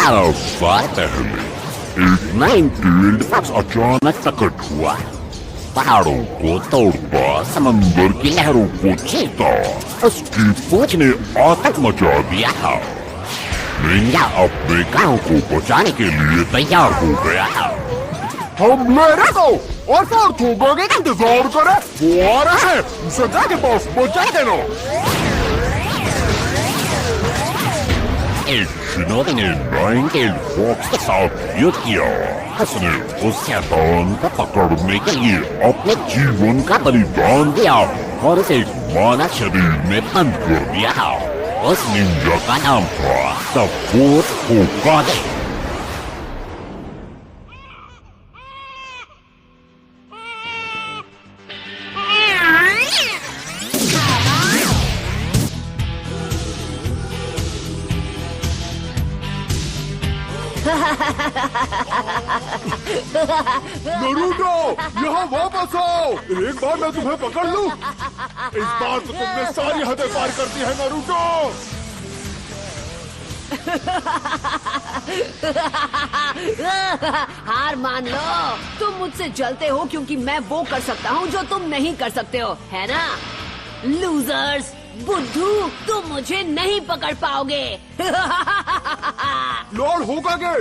साल पहले एक नाइनटीन अचानक प्रकट हुआ। पहाड़ों को तोड़कर समंदर की लहरों को चीरता उसकी फौज ने आतंक मचा दिया था। मैं अपने गांव को बचाने के लिए तैयार हो गया था। हम मेरे को और फालतू गोगे का इंतजार करे, वो आ रहा है, उसे जाके बस बचा देना। एक चुनौती ने नाइनटीन फॉक्स के साथ युद्ध किया। उसने उस शैतान को पकड़ने के लिए अपने जीवन का बलिदान दिया और उसे मानव शरीर में बंद कर दिया। उस निंजा का नाम था द फोर्थ होकागे। नरूटो, यहाँ वापस आओ। एक बार मैं तुम्हें पकड़ लूं। इस बार तो तुमने सारी हदें पार कर दी है नरूटो। हार मान लो। तुम मुझसे जलते हो क्योंकि मैं वो कर सकता हूँ जो तुम नहीं कर सकते हो, है ना? लूजर्स, बुद्धू, तुम मुझे नहीं पकड़ पाओगे। लॉर्ड होकागे,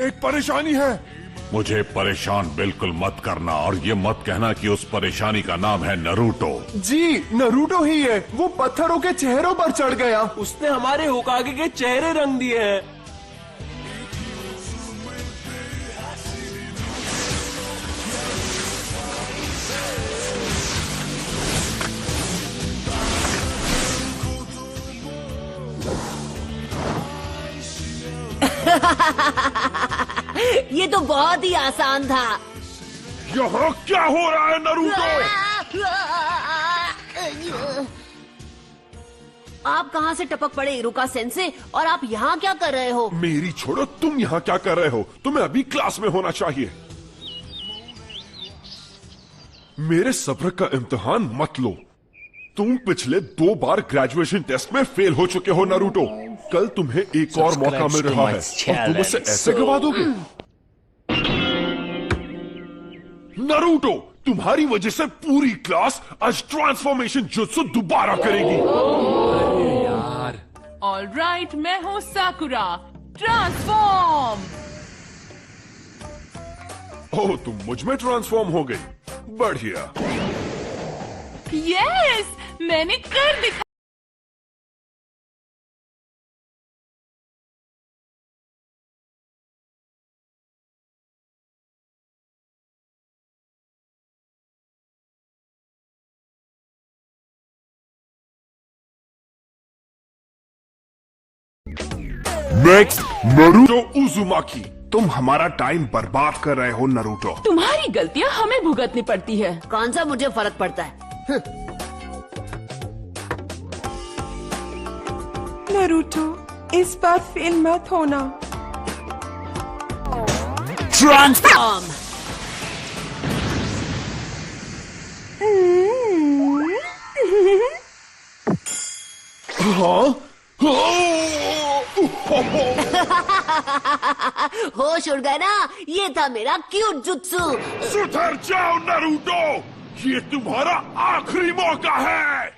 एक परेशानी है। मुझे परेशान बिल्कुल मत करना और ये मत कहना कि उस परेशानी का नाम है नरूटो। जी, नरूटो ही है। वो पत्थरों के चेहरों पर चढ़ गया। उसने हमारे होकागे के चेहरे रंग दिए हैं। ये तो बहुत ही आसान था। यहाँ क्या हो रहा है नरूटो? आप कहाँ से टपक पड़े इरुका सेंसे, और आप यहाँ क्या कर रहे हो? मेरी छोड़ो, तुम यहाँ क्या कर रहे हो? तुम्हें अभी क्लास में होना चाहिए। मेरे सब्र का इम्तिहान मत लो। तुम पिछले 2 बार ग्रेजुएशन टेस्ट में फेल हो चुके हो नरूटो। कल तुम्हें एक और मौका मिल रहा है और तुम उसे ऐसे गवा दोगे? नरूटो, तुम्हारी वजह से पूरी क्लास आज ट्रांसफॉर्मेशन जुत्सु दोबारा करेगी। ऑल राइट, मैं हूँ साकुरा। ट्रांसफॉर्म। ओह, तुम मुझ में ट्रांसफॉर्म हो गई। बढ़िया। यस, मैंने कर दिखा। Next, Naruto उजुमाकी। तुम हमारा टाइम बर्बाद कर रहे हो नरूटो। तुम्हारी गलतियाँ हमें भुगतनी पड़ती है। कौन सा मुझे फर्क पड़ता है? नरूटो, इस बार फेल मत होना। ट्रांसफॉर्म। हाँ? होश उड़ गया ना? ये था मेरा क्यूट जुत्सु। सुधर जाओ नरूटो, ये तुम्हारा आखिरी मौका है।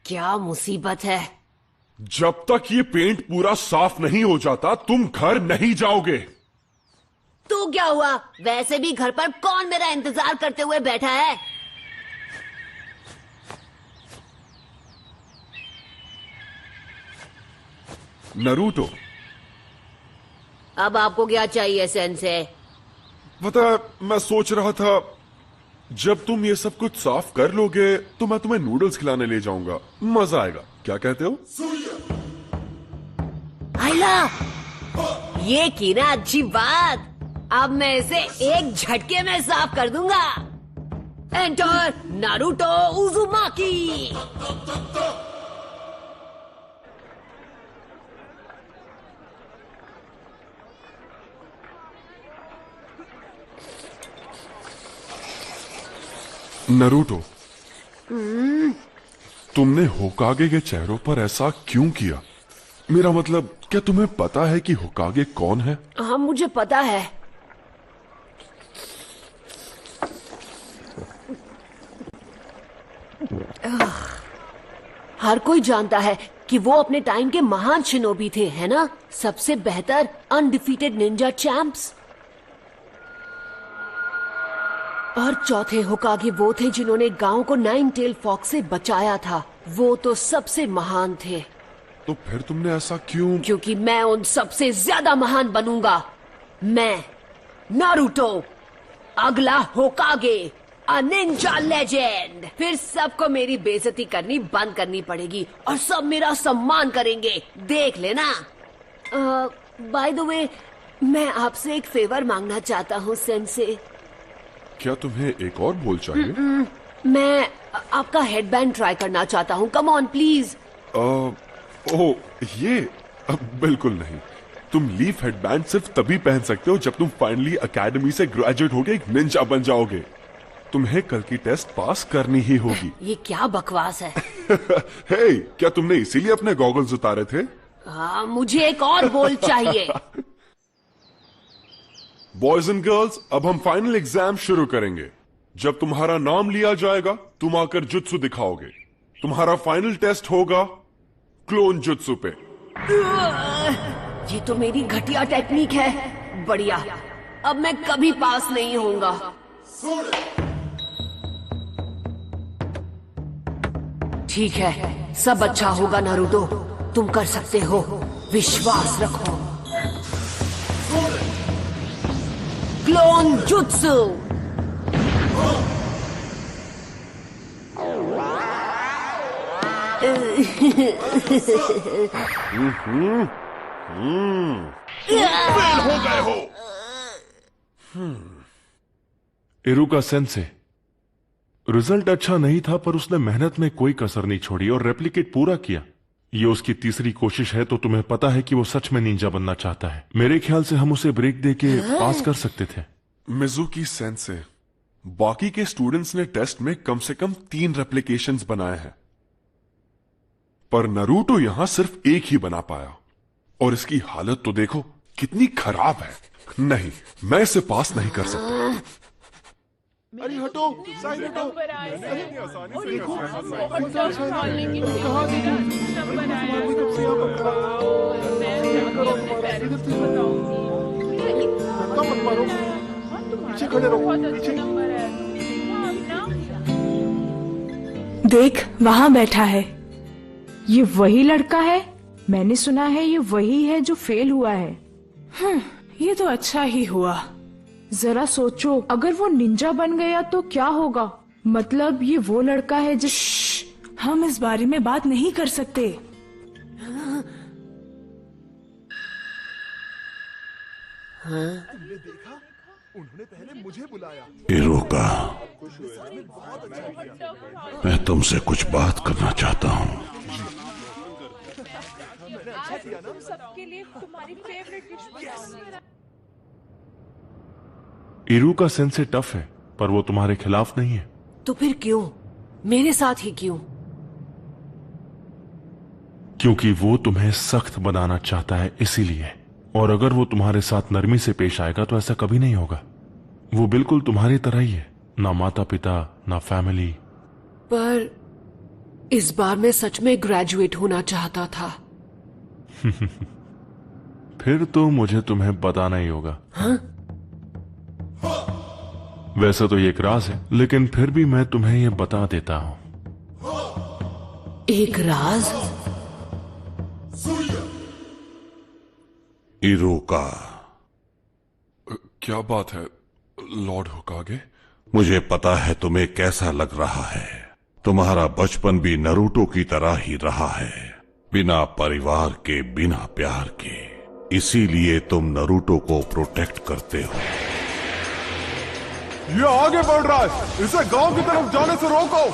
क्या मुसीबत है? जब तक ये पेंट पूरा साफ नहीं हो जाता तुम घर नहीं जाओगे। तो क्या हुआ? वैसे भी घर पर कौन मेरा इंतजार करते हुए बैठा है? नरूटो, अब आपको क्या चाहिए सेंसे? पता है, मैं सोच रहा था जब तुम ये सब कुछ साफ कर लोगे तो मैं तुम्हें नूडल्स खिलाने ले जाऊंगा। मजा आएगा, क्या कहते हो? आइला, ये की ना अच्छी बात। अब मैं इसे एक झटके में साफ कर दूंगा। Enter Naruto उजुमाकी। नरूटो, तुमने होकागे के चेहरों पर ऐसा क्यों किया? मेरा मतलब, क्या तुम्हें पता है कि होकागे कौन है? हाँ, मुझे पता है। हर कोई जानता है कि वो अपने टाइम के महान शिनोबी थे, है ना? सबसे बेहतर अनडिफीटेड निंजा चैंप्स। और चौथे होकागे वो थे जिन्होंने गांव को नाइन टेल फॉक्स से बचाया था। वो तो सबसे महान थे। तो फिर तुमने ऐसा क्यों? क्योंकि मैं उन सबसे ज्यादा महान बनूंगा। मैं नारुतो, अगला होकागे, अ निंजा लेजेंड। फिर सबको मेरी बेइज्जती करनी बंद करनी पड़ेगी और सब मेरा सम्मान करेंगे, देख लेना। बाय द वे, मैं आपसे एक फेवर मांगना चाहता हूँ सेंसे। क्या तुम्हें एक और बोल चाहिए? मैं आपका हेडबैंड ट्राई करना चाहता हूँ। Come on please. ओह, ये बिल्कुल नहीं। तुम लीफ हेडबैंड सिर्फ तभी पहन सकते हो जब तुम फाइनली एकेडमी से ग्रेजुएट होके एक निंजा बन जाओगे। तुम्हें कल की टेस्ट पास करनी ही होगी। ये क्या बकवास है? हे, क्या तुमने इसीलिए अपने गॉगल्स उतारे थे? हाँ, मुझे एक और बोल चाहिए। बॉयज एंड गर्ल्स, अब हम फाइनल एग्जाम शुरू करेंगे। जब तुम्हारा नाम लिया जाएगा, तुम आकर जुत्सु दिखाओगे। तुम्हारा फाइनल टेस्ट होगा क्लोन जुत्सु पे। ये तो मेरी घटिया टेक्निक है। बढ़िया, अब मैं कभी पास नहीं होऊंगा। ठीक है, सब अच्छा होगा नारुतो। तुम कर सकते हो, विश्वास रखो। Clone jutsu. फेल हो गए हो। इरुका सेंसे, रिजल्ट अच्छा नहीं था पर उसने मेहनत में कोई कसर नहीं छोड़ी और रेप्लिकेट पूरा किया। ये उसकी तीसरी कोशिश है, तो तुम्हें पता है कि वो सच में निंजा बनना चाहता है। मेरे ख्याल से हम उसे ब्रेक देके पास कर सकते थे। मिजुकी सेंसे, बाकी के स्टूडेंट्स ने टेस्ट में कम से कम 3 रेप्लिकेशंस बनाए हैं, पर नारुतो यहां सिर्फ एक ही बना पाया। और इसकी हालत तो देखो कितनी खराब है। नहीं, मैं इसे पास नहीं कर सकता। अरे हटो, साइड हटो। मत मारो, पीछे खड़े रहो, पीछे। देख, वहाँ बैठा है। ये वही लड़का है। मैंने सुना है ये वही है जो फेल हुआ है। ये तो अच्छा ही हुआ। जरा सोचो, अगर वो निंजा बन गया तो क्या होगा? मतलब ये वो लड़का है जिस... हम इस बारे में बात नहीं कर सकते। उन्होंने पहले मुझे बुलाया। इरुका, मैं तुमसे कुछ बात करना चाहता हूँ। इरुका सेंसे टफ है, पर वो तुम्हारे खिलाफ नहीं है। तो फिर क्यों? मेरे साथ ही क्यों? क्योंकि वो तुम्हें सख्त बनाना चाहता है, इसीलिए। और अगर वो तुम्हारे साथ नरमी से पेश आएगा तो ऐसा कभी नहीं होगा। वो बिल्कुल तुम्हारी तरह ही है, ना माता पिता ना फैमिली। पर इस बार मैं सच में ग्रेजुएट होना चाहता था। फिर तो मुझे तुम्हें बताना ही होगा। हाँ? वैसे तो ये एक राज है, लेकिन फिर भी मैं तुम्हें ये बता देता हूं। एक राज? इरुका, क्या बात है लॉर्ड होकागे? मुझे पता है तुम्हें कैसा लग रहा है। तुम्हारा बचपन भी नारुतो की तरह ही रहा है, बिना परिवार के, बिना प्यार के। इसीलिए तुम नारुतो को प्रोटेक्ट करते हो। ये आगे बढ़ रहा है, इसे गांव की तरफ जाने से रोको।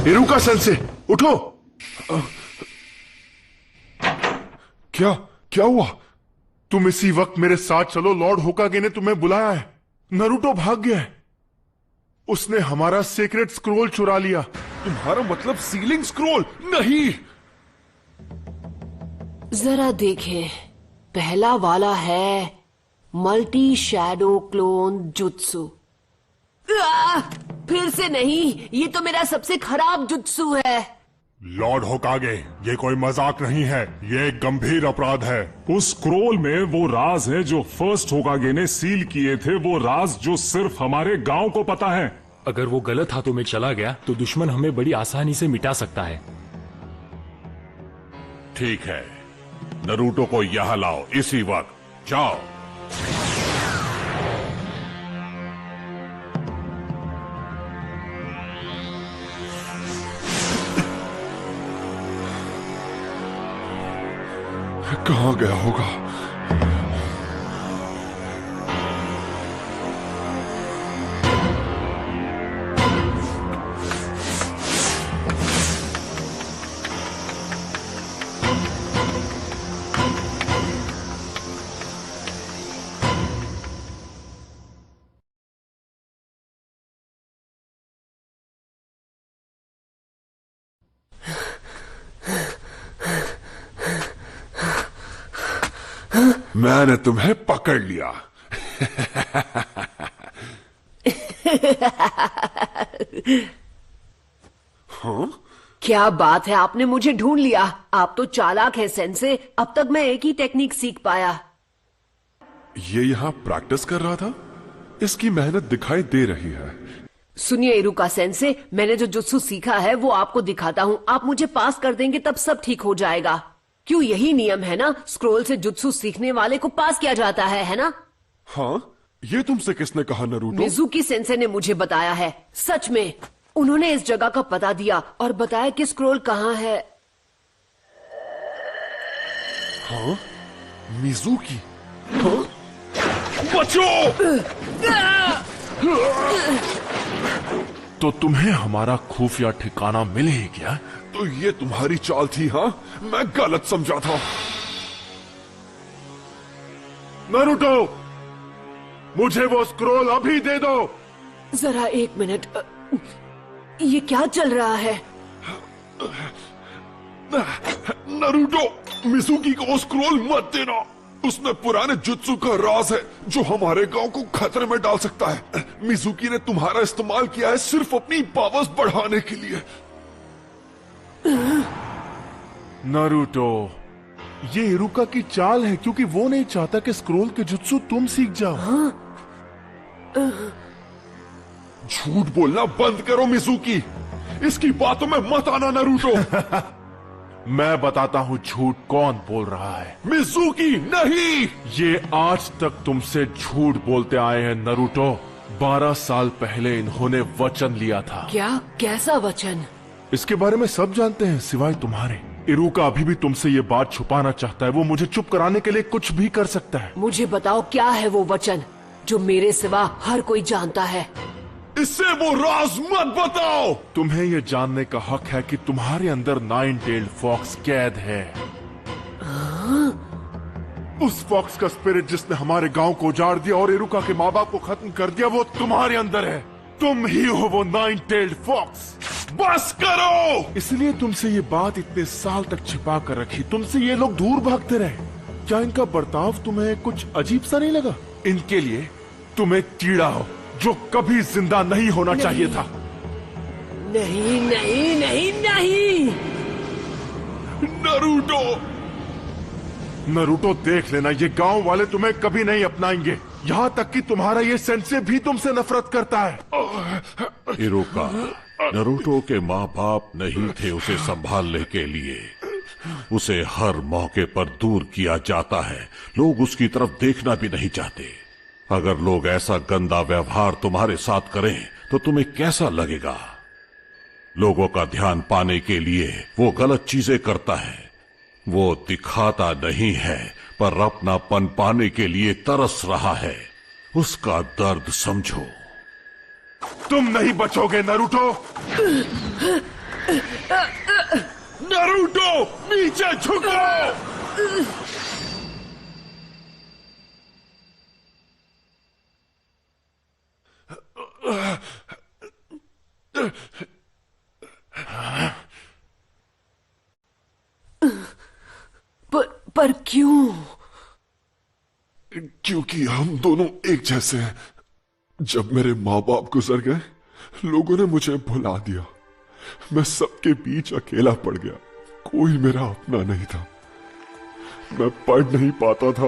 इरुका सेंसे, उठो। क्या क्या हुआ? तुम इसी वक्त मेरे साथ चलो, लॉर्ड होकागे ने तुम्हें बुलाया है। नरूटो भाग गया है, उसने हमारा सीक्रेट स्क्रोल चुरा लिया। तुम्हारा मतलब सीलिंग स्क्रोल? नहीं। जरा देखें, पहला वाला है मल्टी शैडो क्लोन जुत्सु। फिर से नहीं, ये तो मेरा सबसे खराब जुत्सु है। लॉर्ड होकागे, ये कोई मजाक नहीं है, ये एक गंभीर अपराध है। उस स्क्रोल में वो राज है जो फर्स्ट होकागे ने सील किए थे, वो राज जो सिर्फ हमारे गांव को पता है। अगर वो गलत हाथों में चला गया तो दुश्मन हमें बड़ी आसानी से मिटा सकता है। ठीक है, नरूटो को यहां लाओ इसी वक्त, जाओ। कहां गया होगा? मैंने तुम्हें पकड़ लिया। हाँ? क्या बात है, आपने मुझे ढूंढ लिया। आप तो चालाक है सेंसे। अब तक मैं एक ही टेक्निक सीख पाया। ये यहां प्रैक्टिस कर रहा था? इसकी मेहनत दिखाई दे रही है। सुनिए इरुका सेंसे, मैंने जो जुत्सु सीखा है वो आपको दिखाता हूँ। आप मुझे पास कर देंगे तब सब ठीक हो जाएगा। क्यों, यही नियम है ना? स्क्रोल से जुत्सु सीखने वाले को पास किया जाता है ना? हाँ, ये तुमसे किसने कहा नरूटो? मिजुकी सेंसे ने मुझे बताया है। सच में, उन्होंने इस जगह का पता दिया और बताया कि स्क्रोल कहाँ है। हाँ? मिजुकी? हाँ? बचो! तो तुम्हें हमारा खुफिया ठिकाना मिल ही गया? तो ये तुम्हारी चाल थी? हाँ, मैं गलत समझा था। नरूटो, मुझे वो स्क्रोल अभी दे दो। जरा एक मिनट, ये क्या चल रहा है? नरूटो, मिजुकी को वो स्क्रोल मत देना। उसमें पुराने जुत्सु का राज है जो हमारे गांव को खतरे में डाल सकता है। मिजुकी ने तुम्हारा इस्तेमाल किया है सिर्फ अपनी पावर्स बढ़ाने के लिए। नरूटो, ये इरुका की चाल है क्योंकि वो नहीं चाहता कि स्क्रोल के जुत्सु तुम सीख जाओ। झूठ बोलना बंद करो मिजुकी। इसकी बातों में मत आना नरूटो। मैं बताता हूँ झूठ कौन बोल रहा है। मिजुकी नहीं! ये आज तक तुमसे झूठ बोलते आए हैं नरूटो। 12 साल पहले इन्होंने वचन लिया था। क्या? कैसा वचन? इसके बारे में सब जानते हैं सिवाय तुम्हारे। इरुका अभी भी तुमसे ये बात छुपाना चाहता है। वो मुझे चुप कराने के लिए कुछ भी कर सकता है। मुझे बताओ, क्या है वो वचन जो मेरे सिवा हर कोई जानता है? इससे वो राज मत बताओ। तुम्हें ये जानने का हक है कि तुम्हारे अंदर 9 टेल्ड फॉक्स कैद है। उस फॉक्स का स्पिरिट जिसने हमारे गांव को उजाड़ दिया और इरुका के माँ बाप को खत्म कर दिया, वो तुम्हारे अंदर है। तुम ही हो वो 9 टेल्ड फॉक्स। बस करो! इसलिए तुमसे ये बात इतने साल तक छिपा कर रखी। तुमसे ये लोग दूर भागते रहे। क्या इनका बर्ताव तुम्हें कुछ अजीब सा नहीं लगा? इनके लिए तुम्हें कीड़ा हो जो कभी जिंदा नहीं होना चाहिए था। नहीं नहीं नहीं नहीं। नरूटो! नरूटो, देख लेना, ये गांव वाले तुम्हें कभी नहीं अपनाएंगे। यहाँ तक कि तुम्हारा ये सेंसे भी तुमसे नफरत करता है। इरुका, नरूटो के माँ बाप नहीं थे उसे संभालने के लिए। उसे हर मौके पर दूर किया जाता है। लोग उसकी तरफ देखना भी नहीं चाहते। अगर लोग ऐसा गंदा व्यवहार तुम्हारे साथ करें तो तुम्हें कैसा लगेगा? लोगों का ध्यान पाने के लिए वो गलत चीजें करता है। वो दिखाता नहीं है पर अपनापन पाने के लिए तरस रहा है। उसका दर्द समझो। तुम नहीं बचोगे नरूटो। नरूटो, नीचे झुको! पर क्यों? क्योंकि हम दोनों एक जैसे हैं। जब मेरे माँ बाप गुजर गए, लोगों ने मुझे भुला दिया। मैं सबके बीच अकेला पड़ गया, कोई मेरा अपना नहीं था। मैं पढ़ नहीं पाता था,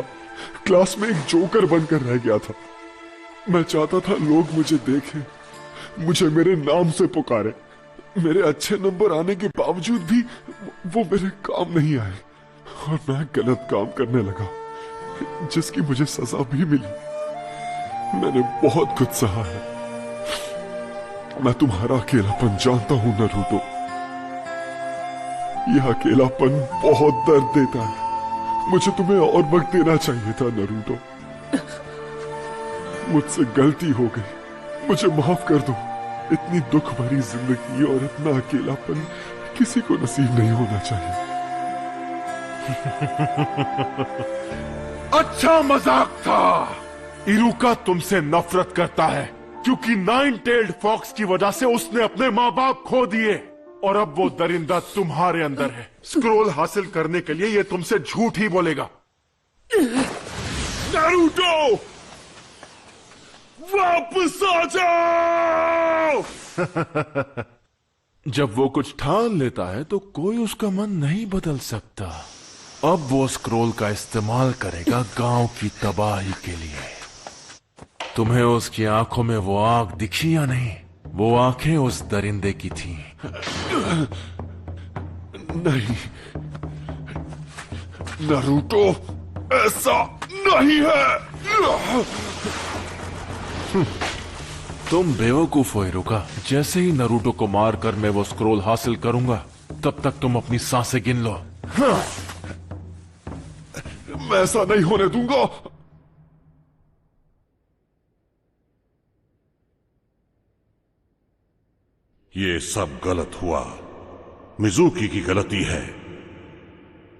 क्लास में एक जोकर बनकर रह गया था। मैं चाहता था लोग मुझे देखें, मुझे मेरे नाम से पुकारे। मेरे अच्छे नंबर आने के बावजूद भी वो मेरे काम नहीं आए और मैं गलत काम करने लगा, जिसकी मुझे सजा भी मिली। मैंने बहुत कुछ सहा है। मैं तुम्हारा अकेलापन जानता हूं नरूटो। यह अकेलापन बहुत दर्द देता है। मुझे तुम्हें और वक्त देना चाहिए था नरूटो। मुझसे गलती हो गई, मुझे माफ कर दो। इतनी दुख भरी जिंदगी और इतना अकेलापन किसी को नसीब नहीं होना चाहिए। अच्छा मजाक था। इरुका तुमसे नफरत करता है क्योंकि नाइन टेल्ड फॉक्स की वजह से उसने अपने माँ बाप खो दिए और अब वो दरिंदा तुम्हारे अंदर है। स्क्रोल हासिल करने के लिए ये तुमसे झूठ ही बोलेगा। नारुतो, वापस आ जाओ। जब वो कुछ ठान लेता है तो कोई उसका मन नहीं बदल सकता। अब वो स्क्रोल का इस्तेमाल करेगा गांव की तबाही के लिए। तुम्हें उसकी आंखों में वो आग दिखी या नहीं? वो आंखें उस दरिंदे की थीं। नहीं नारुतो, ऐसा नहीं है। तुम बेवकूफ हो इरुका। जैसे ही नरूटो को मारकर मैं वो स्क्रोल हासिल करूंगा, तब तक तुम अपनी सांसें गिन लो। मैं ऐसा नहीं होने दूंगा। ये सब गलत हुआ। मिजुकी की गलती है।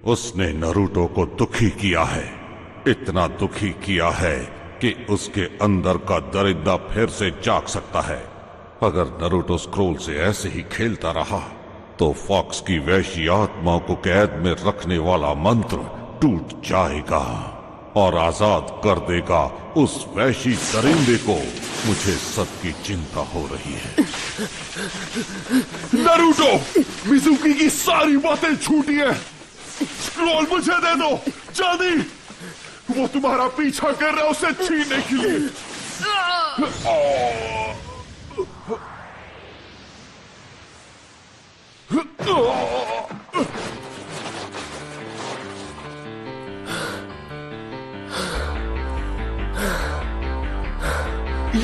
उसने नारुतो को दुखी किया है, इतना दुखी किया है कि उसके अंदर का दरिंदा फिर से जाग सकता है। अगर नारुतो स्क्रोल से ऐसे ही खेलता रहा तो फॉक्स की वैशी आत्मा को कैद में रखने वाला मंत्र टूट जाएगा और आजाद कर देगा उस वैशी दरिंदे को। मुझे सबकी चिंता हो रही है। नारुतो, मिजुकी की सारी बातें झूठी हैं। स्क्रोल मुझे दे दो जल्दी। वो तुम्हारा पीछा कर रहा है उसे छीनने के लिए।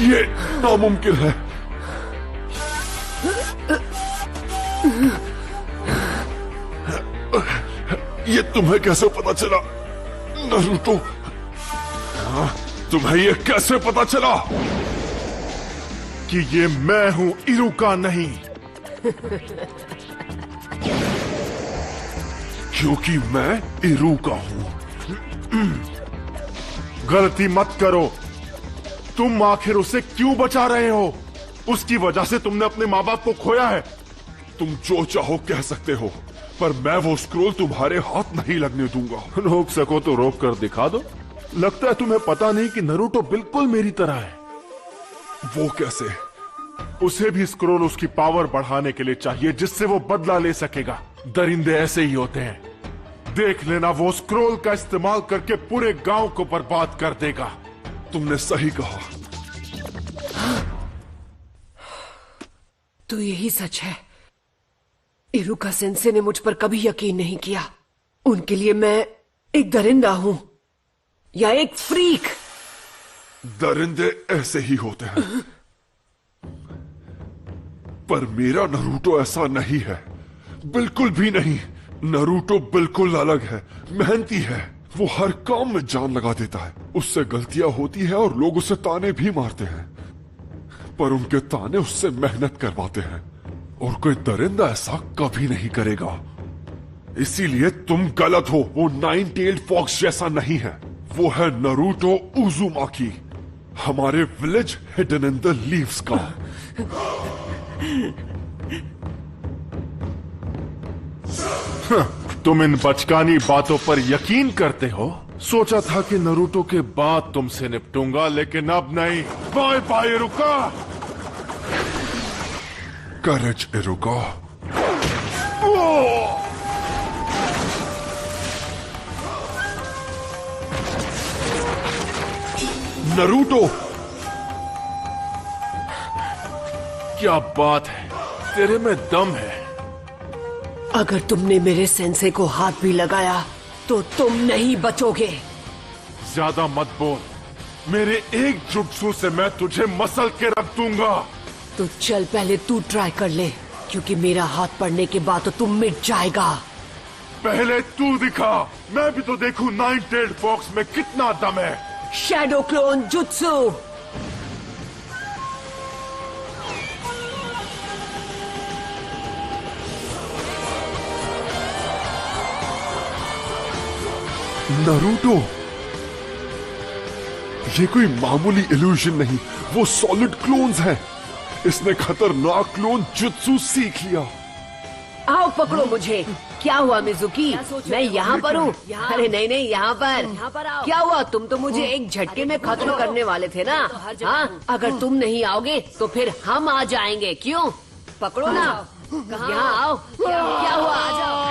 ये नामुमकिन है। ये तुम्हें कैसे पता चला नारुतो? तुम्हें ये कैसे पता चला कि ये मैं हूं, इरुका नहीं? क्योंकि मैं इरुका हूं। गलती मत करो। तुम आखिर उसे क्यों बचा रहे हो? उसकी वजह से तुमने अपने माँ बाप को खोया है। तुम जो चाहो कह सकते हो, पर मैं वो स्क्रोल तुम्हारे हाथ नहीं लगने दूंगा। रोक सको तो रोक कर दिखा दो। लगता है तुम्हें पता नहीं कि नारुतो बिल्कुल मेरी तरह है। वो कैसे? उसे भी स्क्रोल उसकी पावर बढ़ाने के लिए चाहिए, जिससे वो बदला ले सकेगा। दरिंदे ऐसे ही होते हैं। देख लेना, वो स्क्रोल का इस्तेमाल करके पूरे गांव को बर्बाद कर देगा। तुमने सही कहा। तो यही सच है। इरुका सेंसे ने मुझ पर कभी यकीन नहीं किया। उनके लिए मैं एक दरिंदा हूं या एक फ्रीक। दरिंदे ऐसे ही होते हैं, पर मेरा नारुतो ऐसा नहीं है, बिल्कुल भी नहीं। नारुतो बिल्कुल अलग है, मेहनती है। वो हर काम में जान लगा देता है। उससे गलतियां होती है और लोग उसे ताने भी मारते हैं, पर उनके ताने उससे मेहनत करवाते हैं। और कोई दरिंदा ऐसा कभी नहीं करेगा। इसीलिए तुम गलत हो। वो नाइन टेल्ड फॉक्स जैसा नहीं है। वो है नारुतो उजुमाकी, हमारे village hidden in the leaves का। तुम इन बचकानी बातों पर यकीन करते हो? सोचा था कि नरूटो के बाद तुमसे निपटूंगा, लेकिन अब नहीं। Bye bye Iruka. Courage Iruka. Naruto, क्या बात है, तेरे में दम है। अगर तुमने मेरे सेंसे को हाथ भी लगाया तो तुम नहीं बचोगे। ज्यादा मत बोल, मेरे एक जुट्सु से मैं तुझे मसल के रख दूंगा। तो चल पहले तू ट्राई कर ले, क्योंकि मेरा हाथ पड़ने के बाद तो तुम मिट जाएगा। पहले तू दिखा, मैं भी तो देखूं नाइन टेल्ड फॉक्स में कितना दम है। Shadow clone jutsu. नरूटो, ये कोई मामूली इल्यूजन नहीं, वो सॉलिड क्लोन्स हैं। इसने खतरनाक क्लोन जुत्सु सीख लिया। आओ पकड़ो मुझे। क्या हुआ मिजुकी? मैं यहाँ पर हूँ। अरे नहीं नहीं, यहाँ पर आओ। क्या हुआ? तुम तो मुझे एक झटके में खत्म करने वाले थे ना? हाँ, अगर तुम नहीं आओगे तो फिर हम आ जाएंगे। क्यों? पकड़ो ना, यहाँ आओ। क्या हुआ? आ जाओ।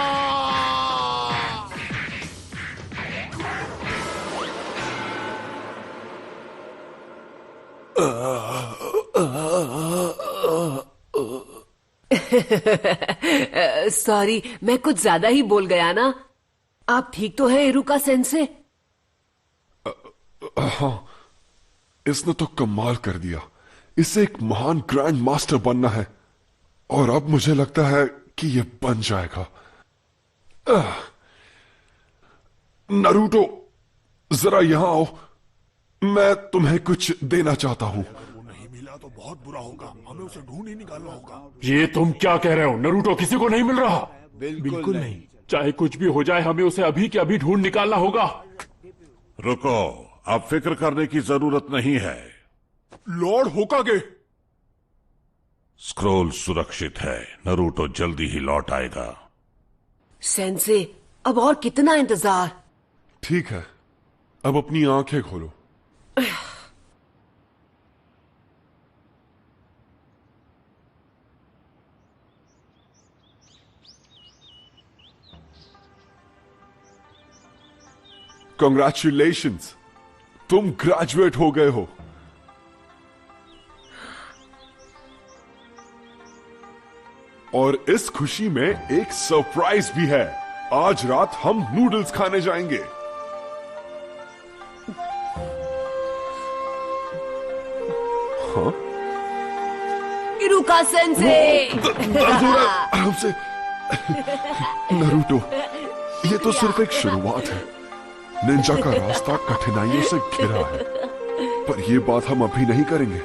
सॉरी, मैं कुछ ज्यादा ही बोल गया ना। आप ठीक तो है इरुका सेंसे? हाँ, इसने तो कमाल कर दिया। इसे एक महान ग्रैंड मास्टर बनना है, और अब मुझे लगता है कि ये बन जाएगा। नरूटो, जरा यहां आओ, मैं तुम्हें कुछ देना चाहता हूं। नहीं मिला तो बहुत बुरा होगा, हमें उसे ढूंढ ही निकालना होगा। ये तुम क्या कह रहे हो? नरूटो किसी को नहीं मिल रहा। बिल्कुल नहीं। चाहे कुछ भी हो जाए, हमें उसे अभी के अभी ढूंढ निकालना होगा। रुको, अब फिक्र करने की जरूरत नहीं है। लॉर्ड होकागे, स्क्रोल सुरक्षित है। नरूटो जल्दी ही लौट आएगा। सेंसे, अब और कितना इंतजार? ठीक है, अब अपनी आंखें खोलो। Congratulations, तुम ग्रेजुएट हो गए हो। और इस खुशी में एक सरप्राइज भी है। आज रात हम नूडल्स खाने जाएंगे। हाँ? इरुका सेंसे। दर्द हो रहा है, आराम से। नरूटो, ये तो सिर्फ एक शुरुआत है। निंजा का रास्ता कठिनाइयों से घिरा है, पर यह बात हम अभी नहीं करेंगे।